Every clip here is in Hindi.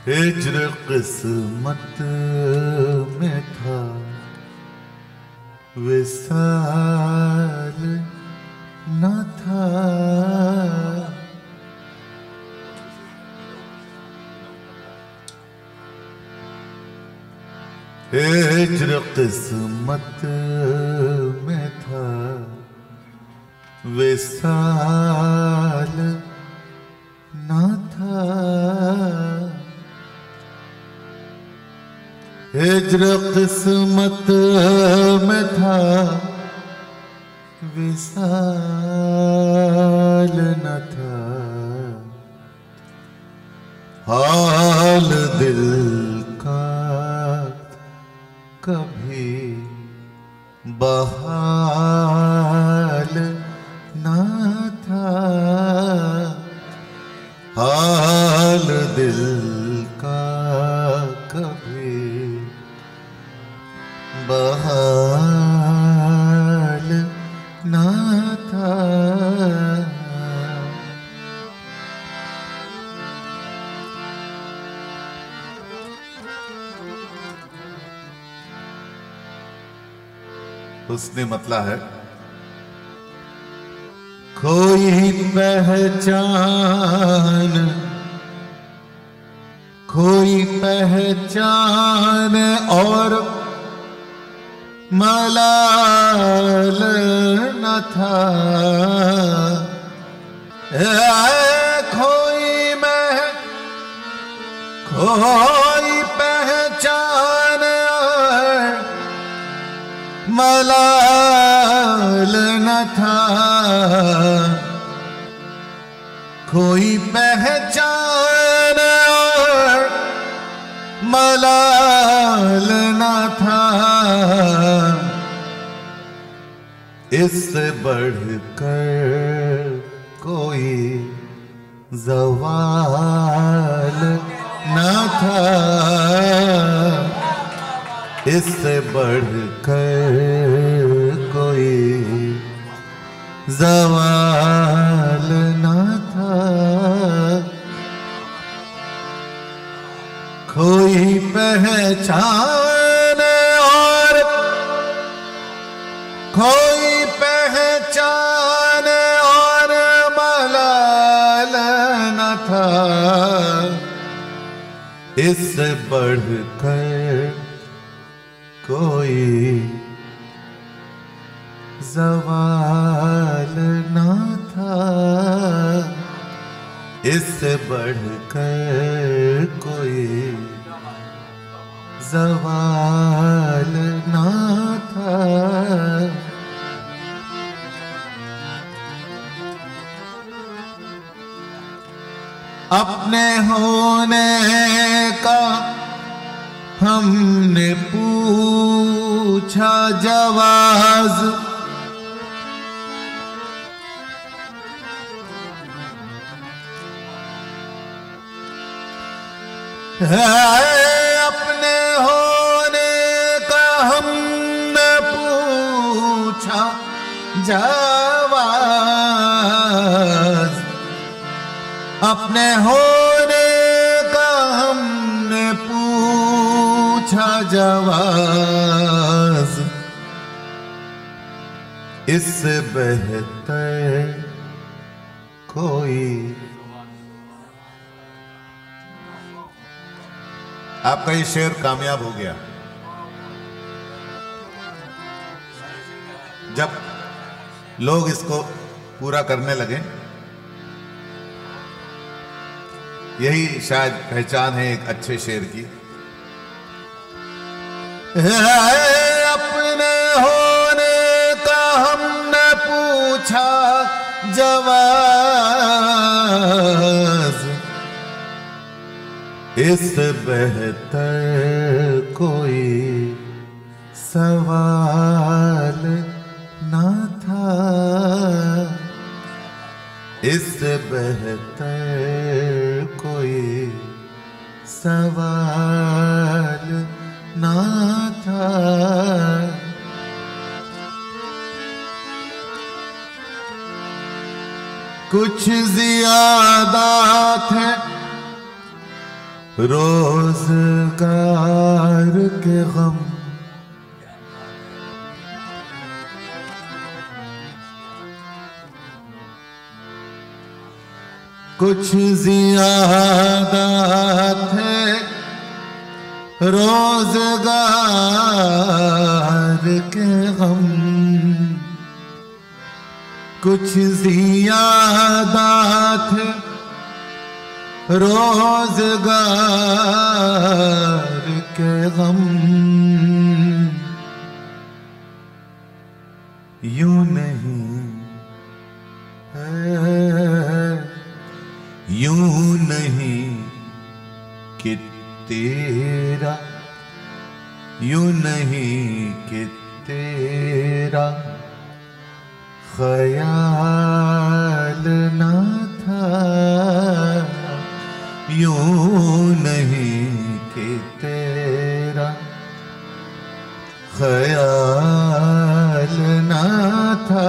हिज्र किस्मत में था, विसाल न था। हिज्र किस्मत में था, विसाल न था। हिज्र किस्मत में था, विसाल न था। हाल दिल का कभी बहाल न था। हाल दिल का कभी बहाल न था। उसने मतला है, कोई पहचान, कोई पहचान और मलाल न था। कोई पहचान मलाल न था। कोई पहचान मलाल न था। इससे बढ़कर कोई ज़वाल न था। इससे बढ़कर कोई ज़वाल न था। कोई पहचान और कोई पहचान और मलाल न था। इससे बढ़कर कोई ज़वाल न था। इससे बढ़कर कोई ज़वाल न था। अपने होने का हमने पूछा जवाज़, अपने होने का हमने पूछा जवाज़। अपने होने का हमने पूछा जवाज़। इससे बेहतर कोई। आपका ये शेर कामयाब हो गया। जब लोग इसको पूरा करने लगे, यही शायद पहचान है एक अच्छे शेर की। अपने होने का हमने पूछा जवाज़। इससे बेहतर कोई सवाल न था। इससे बेहतर कोई सवाल न था। कुछ ज़ियादा थे रोजगार के गम, कुछ ज्यादा थे रोजगार के गम, कुछ ज्यादा थे रोजगार के गम। यूं नहीं है, यूं नहीं कि तेरा, यूं नहीं कि तेरा ख्याल ना था, यूं नहीं कि तेरा ख्याल ना था।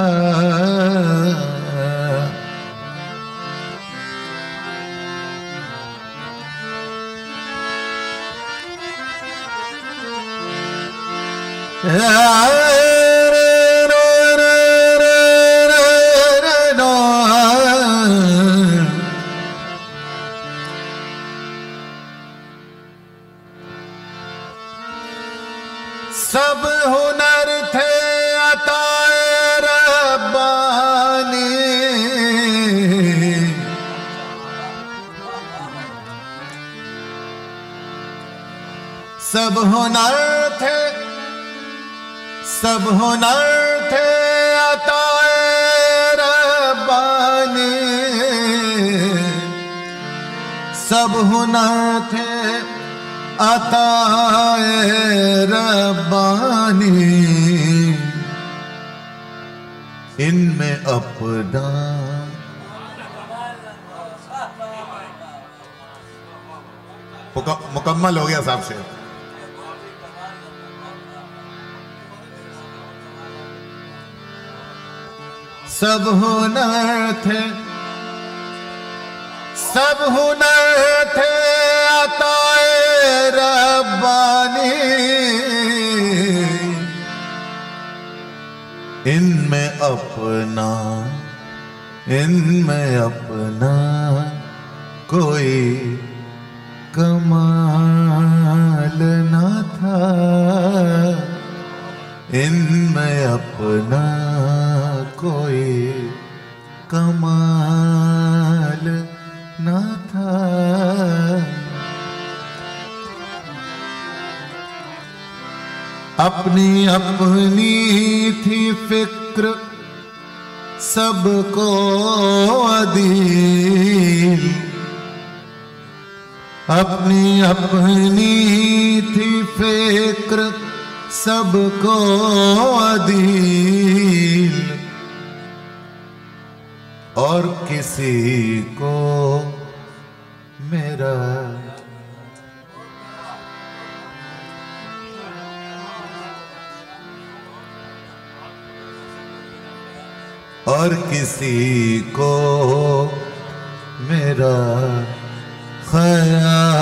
सब हुनर थे अताए रब्बानी, सब हुनर थे, सब हुनर थे अताए रब्बानी, सब हुनर थे अताए रब्बानी। इनमें अपना मुकम्मल हो गया साहब से। सब हुनर थे, सब हुनर थे अताए रब्बानी, इनमें अपना, इनमें अपना कोई कमाल न था, इनमें अपना कोई कमाल न था। अपनी अपनी थी फिक्र सबको अदील, अपनी अपनी थी फिक्र सबको अदील, और किसी को मेरा और किसी को मेरा ख्याल